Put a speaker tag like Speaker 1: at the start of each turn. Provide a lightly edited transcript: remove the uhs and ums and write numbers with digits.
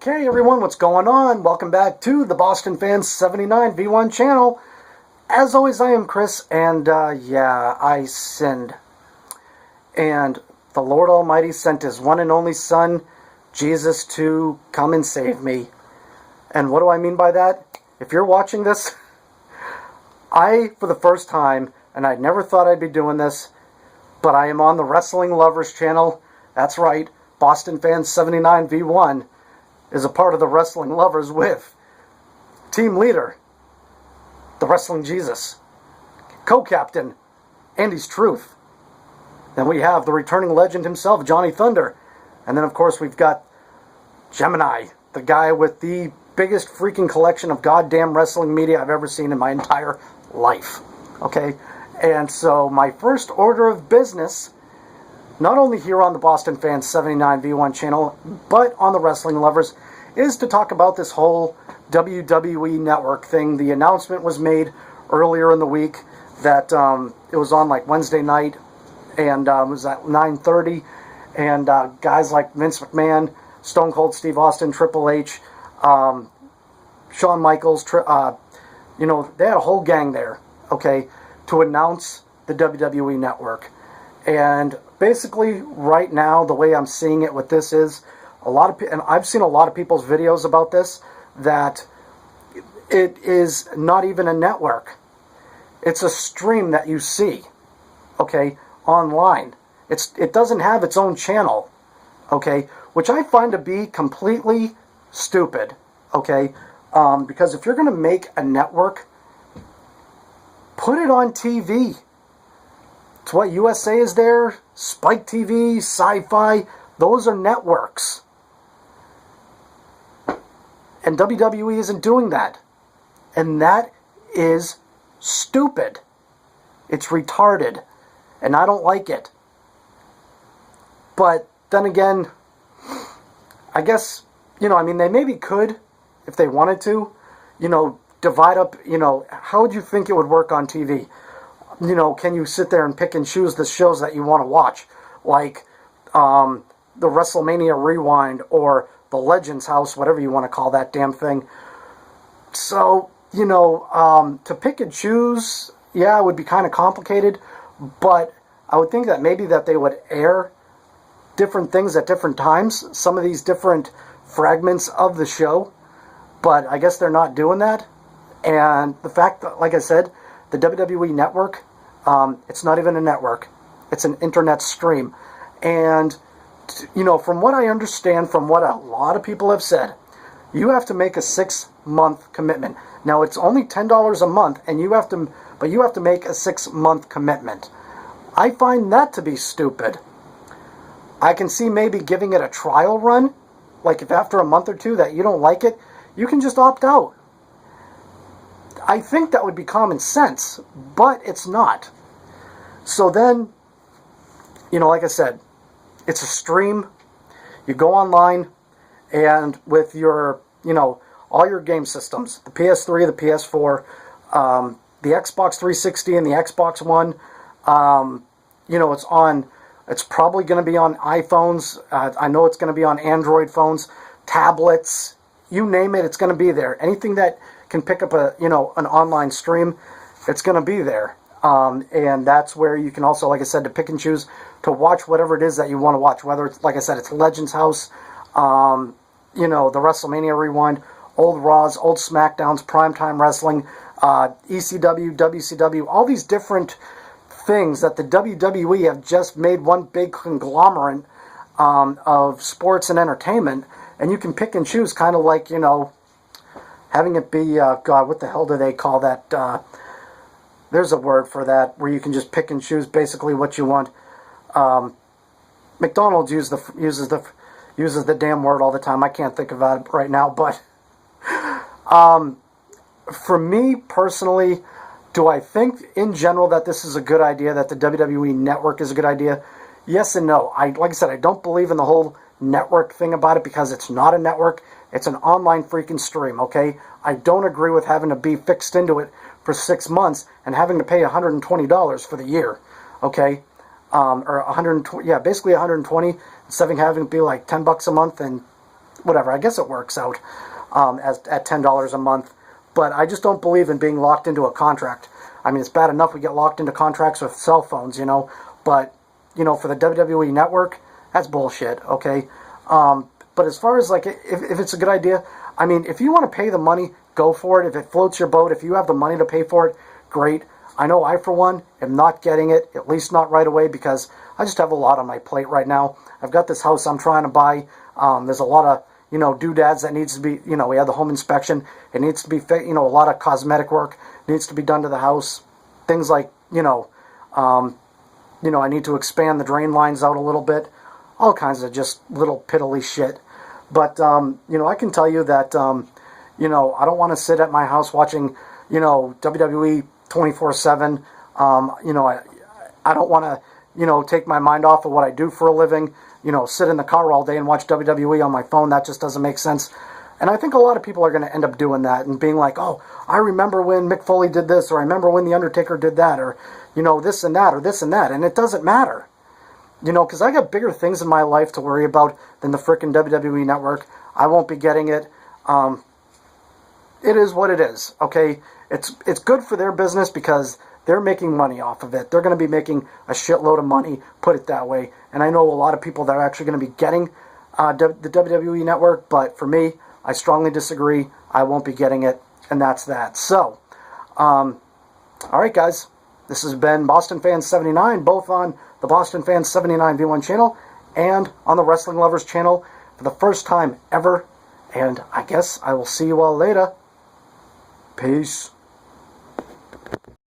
Speaker 1: Okay, everyone, what's going on? Welcome back to the Boston Fans 79 V1 channel. As always, I am Chris, and yeah, I sinned. And the Lord Almighty sent His one and only Son, Jesus, to come and save me. And what do I mean by that? If you're watching this, I, for the first time, and I never thought I'd be doing this, but I am on the Wrestling Lovers channel. That's right, Boston Fans 79 V1 is a part of the Wrestling Lovers with team leader, the Wrestling Jesus, co-captain, Andy's Truth. Then we have the returning legend himself, Johnny Thunder. And then, of course, we've got Gemini, the guy with the biggest freaking collection of goddamn wrestling media I've ever seen in my entire life. Okay? And so my first order of business, not only here on the Boston Fans 79 V1 channel, but on the Wrestling Lovers, is to talk about this whole WWE Network thing. The announcement was made earlier in the week that it was on like Wednesday night, and it was at 9:30, and guys like Vince McMahon, Stone Cold Steve Austin, Triple H, Shawn Michaels, they had a whole gang there, okay, to announce the WWE Network. And basically, right now, the way I'm seeing it with this is, and I've seen a lot of people's videos about this, that it is not even a network. It's a stream that you see, okay, online. It doesn't have its own channel, okay, which I find to be completely stupid, okay, because if you're going to make a network, put it on TV. It's what USA is there, Spike TV, Sci-Fi, those are networks. And WWE isn't doing that. And that is stupid. It's retarded. And I don't like it. But then again, I guess, they maybe could, if they wanted to, divide up, how would you think it would work on TV? Can you sit there and pick and choose the shows that you want to watch? Like the WrestleMania Rewind or the Legends House, whatever you want to call that damn thing. So, to pick and choose, yeah, it would be kind of complicated, but I would think that maybe that they would air different things at different times, some of these different fragments of the show, but I guess they're not doing that. And the fact that, like I said, the WWE Network, it's not even a network. It's an internet stream. And, from what I understand, from what a lot of people have said, you have to make a 6-month commitment. Now, it's only $10 a month, and you have to make a 6-month commitment. I find that to be stupid. I can see maybe giving it a trial run, like if after a month or two that you don't like it, you can just opt out. I think that would be common sense, but it's not. So then, like I said, it's a stream. You go online, and with your, all your game systems, the PS3, the PS4, the Xbox 360 and the Xbox One, it's probably going to be on iPhones. I know it's going to be on Android phones, tablets, you name it, it's going to be there. Anything that can pick up an online stream, it's going to be there. And that's where you can also, like I said, to pick and choose to watch whatever it is that you want to watch. Whether it's, like I said, it's Legends House, the WrestleMania Rewind, old Raws, old SmackDowns, Primetime Wrestling, ECW, WCW, all these different things that the WWE have just made one big conglomerate of sports and entertainment. And you can pick and choose, kind of like, having it be, God, what the hell do they call that? There's a word for that, where you can just pick and choose basically what you want. McDonald's uses the damn word all the time. I can't think about it right now, but for me personally, do I think in general that this is a good idea, that the WWE Network is a good idea? Yes and no. Like I said, I don't believe in the whole network thing about it, because it's not a network. It's an online freaking stream, okay? I don't agree with having to be fixed into it for 6 months and having to pay $120 for the year, okay? Or 120, yeah, basically 120, instead of having to be like $10 a month and whatever. I guess it works out at $10 a month. But I just don't believe in being locked into a contract. I mean, it's bad enough we get locked into contracts with cell phones, you know. But, you know, for the WWE Network, that's bullshit, okay? But as far as, like, if it's a good idea, I mean, if you want to pay the money, go for it. If it floats your boat, if you have the money to pay for it, great. I know I, for one, am not getting it, at least not right away, because I just have a lot on my plate right now. I've got this house I'm trying to buy. There's a lot of, you know, doodads that needs to be, you know, we had the home inspection. It needs to be, you know, a lot of cosmetic work needs to be done to the house. Things like, you know, I need to expand the drain lines out a little bit. All kinds of just little piddly shit. But, you know, I can tell you that, you know, I don't want to sit at my house watching, you know, WWE 24/7. You know, I don't want to, you know, take my mind off of what I do for a living. You know, sit in the car all day and watch WWE on my phone. That just doesn't make sense. And I think a lot of people are going to end up doing that and being like, oh, I remember when Mick Foley did this, or I remember when The Undertaker did that, or, you know, this and that, or this and that. And it doesn't matter. You know, because I got bigger things in my life to worry about than the frickin' WWE Network. I won't be getting it. It is what it is, okay? It's good for their business because they're making money off of it. They're going to be making a shitload of money, put it that way. And I know a lot of people that are actually going to be getting the WWE Network, but for me, I strongly disagree. I won't be getting it, and that's that. So, all right, guys. This has been Boston Fans 79, both on the Boston Fans 79 V1 channel and on the Wrestling Lovers channel for the first time ever. And I guess I will see you all later. Peace.